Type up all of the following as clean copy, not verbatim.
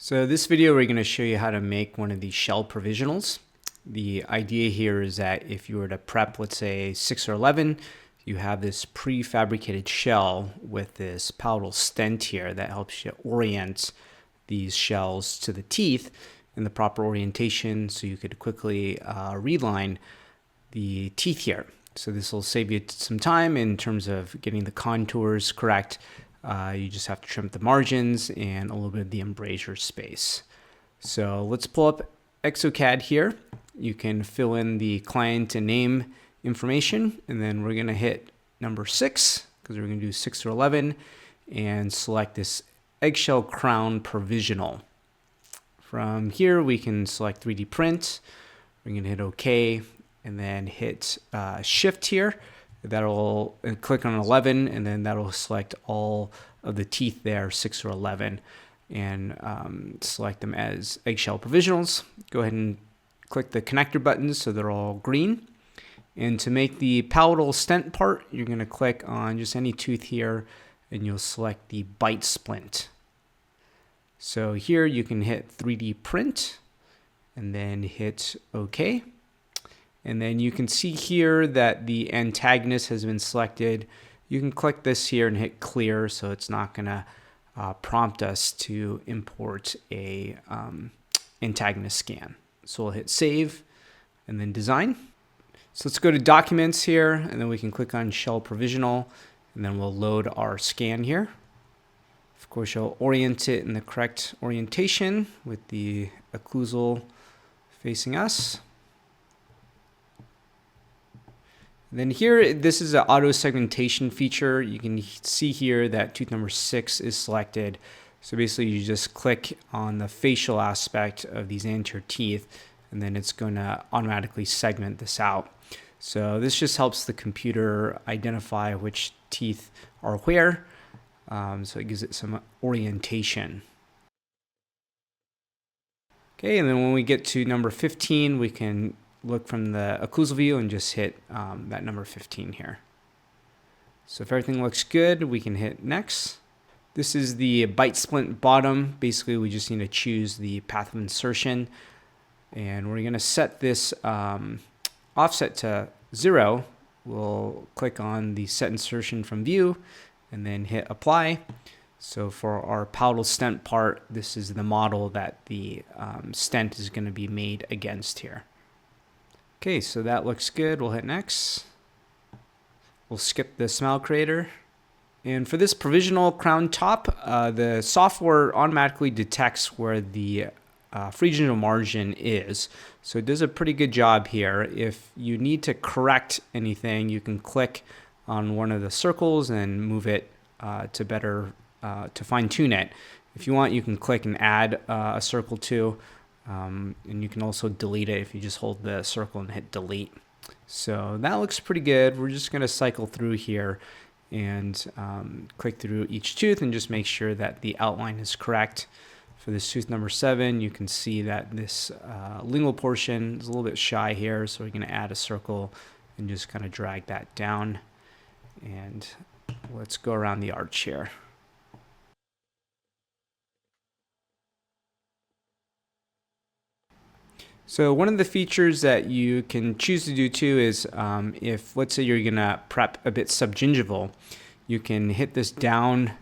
So this video we're going to show you how to make one of these shell provisionals. The idea here is that if you were to prep, let's say 6 or 11, you have this prefabricated shell with this palatal stent here that helps you orient these shells to the teeth in the proper orientation so you could quickly reline the teeth here. So this will save you some time in terms of getting the contours correct. You just have to trim the margins and a little bit of the embrasure space. So let's pull up Exocad here. You can fill in the client and name information, and then we're going to hit number 6 because we're going to do 6 or 11 and select this eggshell crown provisional. From here we can select 3D print. We're going to hit OK and then hit shift here. That'll click on 11, and then that'll select all of the teeth there, 6 or 11, and select them as eggshell provisionals. Go ahead and click the connector buttons so they're all green. And to make the palatal stent part, you're going to click on just any tooth here, and you'll select the bite splint. So here you can hit 3D print, and then hit OK. And then you can see here that the antagonist has been selected. You can click this here and hit clear, so it's not going to prompt us to import a antagonist scan. So we'll hit save and then design. So let's go to documents here, and then we can click on shell provisional, and then we'll load our scan here. Of course, you'll orient it in the correct orientation with the occlusal facing us. Then here, this is an auto segmentation feature. You can see here that tooth number 6 is selected. So basically you just click on the facial aspect of these anterior teeth, and then it's going to automatically segment this out. So this just helps the computer identify which teeth are where. So it gives it some orientation. Okay, and then when we get to number 15, we can look from the occlusal view and just hit that number 15 here. So if everything looks good, we can hit next. This is the bite splint bottom. Basically, we just need to choose the path of insertion, and we're going to set this offset to 0. We'll click on the set insertion from view and then hit apply. So for our palatal stent part, this is the model that the stent is going to be made against here. Okay, so that looks good. We'll hit next. We'll skip the smile creator. And for this provisional crown top, the software automatically detects where the Provisional margin is. So it does a pretty good job here. If you need to correct anything, you can click on one of the circles and move it to fine tune it. If you want, you can click and add a circle too. And you can also delete it if you just hold the circle and hit delete. So that looks pretty good. We're just going to cycle through here and click through each tooth and just make sure that the outline is correct. For this tooth number 7, you can see that this lingual portion is a little bit shy here, so we're going to add a circle and just kind of drag that down. And let's go around the arch here. So one of the features that you can choose to do too is if, let's say, you're going to prep a bit subgingival, you can hit this down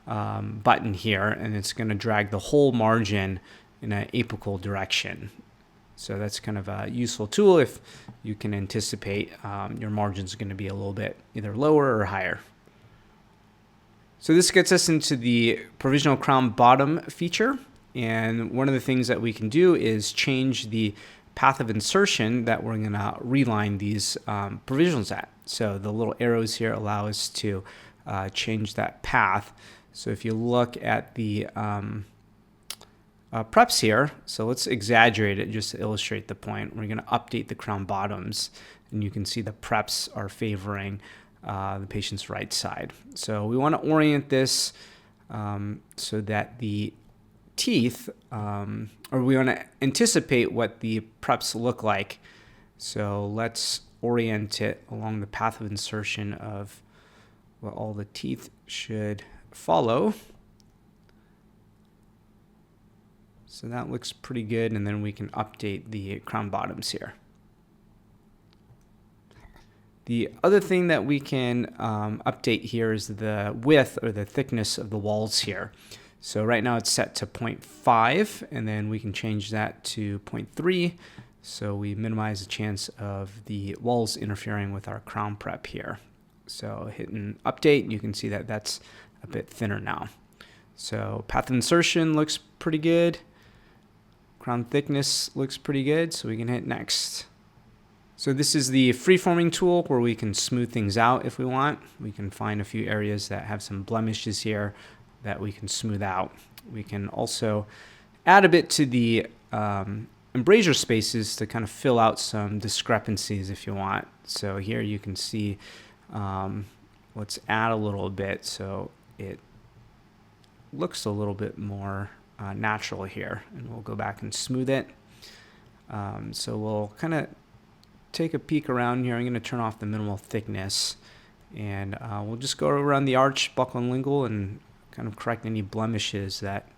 button here, and it's going to drag the whole margin in an apical direction. So that's kind of a useful tool if you can anticipate your margin's going to be a little bit either lower or higher. So this gets us into the provisional crown bottom feature. And one of the things that we can do is change the path of insertion that we're going to reline these provisionals at. So the little arrows here allow us to change that path. So if you look at the preps here, so let's exaggerate it just to illustrate the point. We're going to update the crown bottoms, and you can see the preps are favoring the patient's right side. So we want to orient this so that the teeth, or we want to anticipate what the preps look like. So let's orient it along the path of insertion of what all the teeth should follow. So that looks pretty good, and then we can update the crown bottoms here. The other thing that we can update here is the width or the thickness of the walls here. So right now it's set to 0.5, and then we can change that to 0.3. So we minimize the chance of the walls interfering with our crown prep here. So hitting update, you can see that that's a bit thinner now. So path of insertion looks pretty good. Crown thickness looks pretty good, so we can hit next. So this is the freeforming tool where we can smooth things out if we want. We can find a few areas that have some blemishes here that we can smooth out. We can also add a bit to the embrasure spaces to kind of fill out some discrepancies if you want. So here you can see, let's add a little bit so it looks a little bit more natural here, and we'll go back and smooth it. So we'll kind of take a peek around here. I'm going to turn off the minimal thickness, and we'll just go around the arch, buccal, and lingual, and kind of correct any blemishes that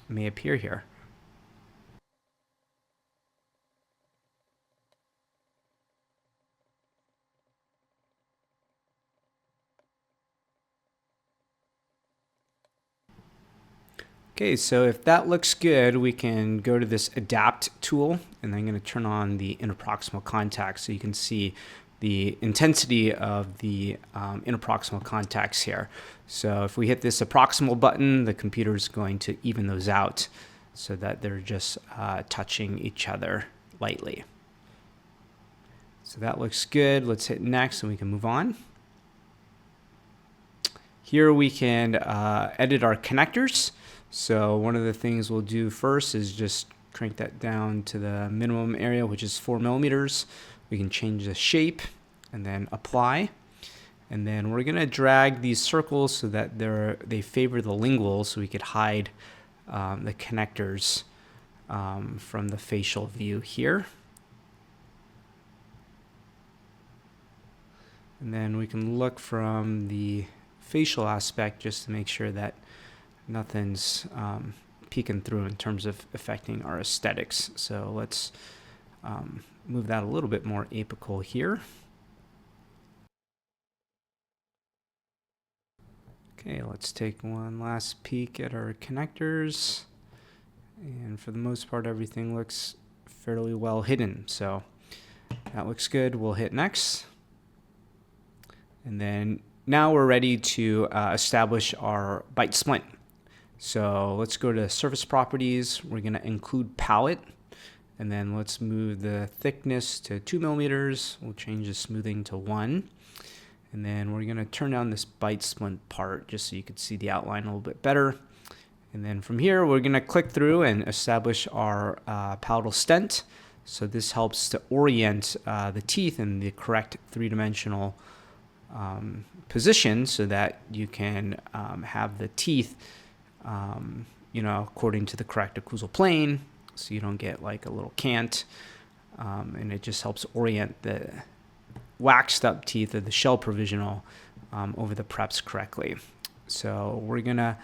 may appear here. Okay, so if that looks good, we can go to this adapt tool, and I'm going to turn on the interproximal contact so you can see the intensity of the interproximal contacts here. So if we hit this proximal button, the computer is going to even those out so that they're just touching each other lightly. So that looks good. Let's hit next and we can move on. Here we can edit our connectors. So one of the things we'll do first is just crank that down to the minimum area, which is 4 millimeters. We can change the shape and then apply. And then we're going to drag these circles so that they favor the lingual, so we could hide the connectors from the facial view here. And then we can look from the facial aspect just to make sure that nothing's peeking through in terms of affecting our aesthetics. So let's move that a little bit more apical here. Okay, let's take one last peek at our connectors. And for the most part, everything looks fairly well hidden. So that looks good. We'll hit next. And then now we're ready to establish our bite splint. So let's go to surface properties. We're going to include palate, and then let's move the thickness to 2 millimeters. We'll change the smoothing to 1, and then we're going to turn down this bite splint part just so you can see the outline a little bit better. And then from here, we're going to click through and establish our palatal stent. So this helps to orient the teeth in the correct three-dimensional position so that you can have the teeth according to the correct occlusal plane, so you don't get like a little cant, and it just helps orient the waxed up teeth of the shell provisional over the preps correctly. So we're gonna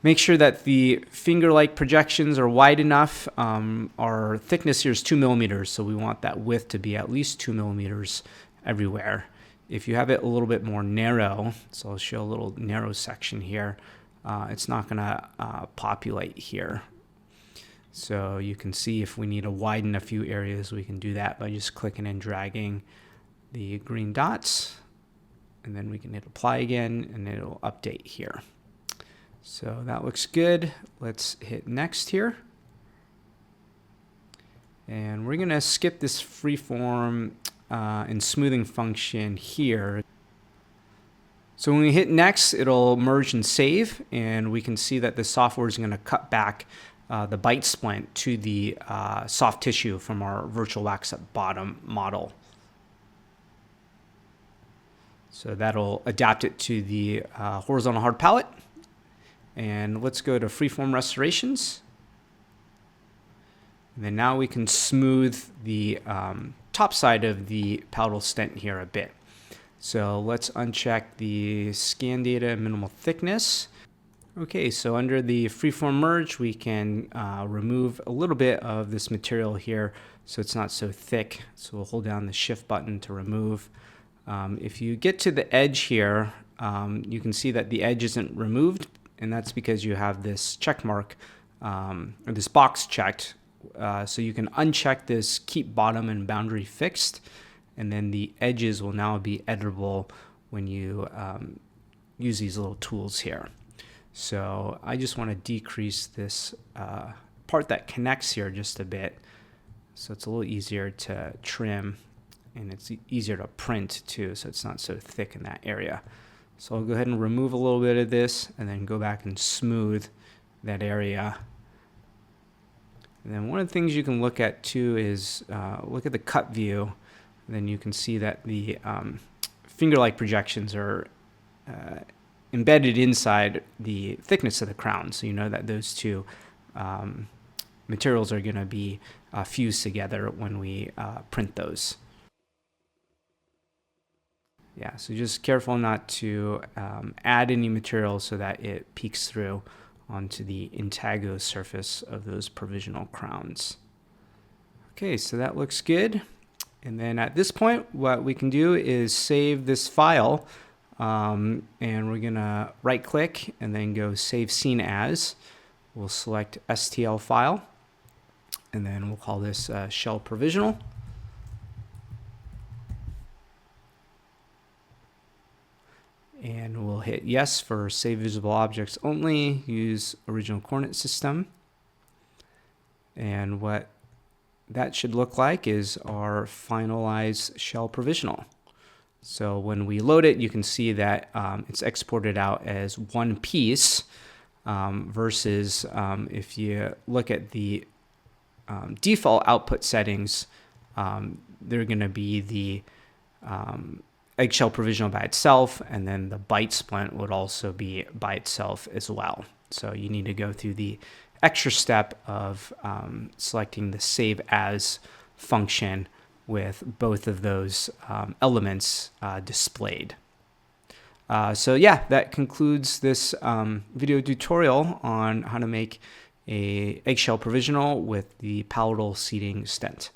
make sure that the finger-like projections are wide enough. Our thickness here is 2 millimeters, so we want that width to be at least 2 millimeters everywhere. If you have it a little bit more narrow, so I'll show a little narrow section here, it's not going to populate here. So you can see if we need to widen a few areas, we can do that by just clicking and dragging the green dots. And then we can hit apply again, and it'll update here. So that looks good. Let's hit next here. And we're going to skip this freeform and smoothing function here. So when we hit next, it'll merge and save, and we can see that the software is going to cut back the bite splint to the soft tissue from our virtual wax at bottom model. So that'll adapt it to the horizontal hard palate. And let's go to freeform restorations. And then now we can smooth the top side of the palatal stent here a bit. So let's uncheck the scan data minimal thickness. Okay, so under the freeform merge, we can remove a little bit of this material here so it's not so thick. So we'll hold down the shift button to remove. If you get to the edge here, you can see that the edge isn't removed, and that's because you have this check mark or this box checked. So you can uncheck this keep bottom and boundary fixed, and then the edges will now be editable when you use these little tools here. So I just want to decrease this part that connects here just a bit, so it's a little easier to trim and it's easier to print too, so it's not so thick in that area. So I'll go ahead and remove a little bit of this and then go back and smooth that area. And then one of the things you can look at too is look at the cut view. And then you can see that the finger-like projections are embedded inside the thickness of the crown. So you know that those two materials are going to be fused together when we print those. Yeah, so just careful not to add any material so that it peeks through onto the intago surface of those provisional crowns. Okay, so that looks good. And then at this point, what we can do is save this file, and we're gonna right click and then go save scene as. We'll select STL file, and then we'll call this shell provisional. And we'll hit yes for save visible objects only, use original coordinate system. And what that should look like is our finalized shell provisional. So when we load it, you can see that it's exported out as one piece versus if you look at the default output settings, they're going to be the eggshell provisional by itself, and then the byte splint would also be by itself as well. So you need to go through the extra step of selecting the save as function with both of those elements displayed. So yeah, that concludes this video tutorial on how to make a eggshell provisional with the palatal seating stent.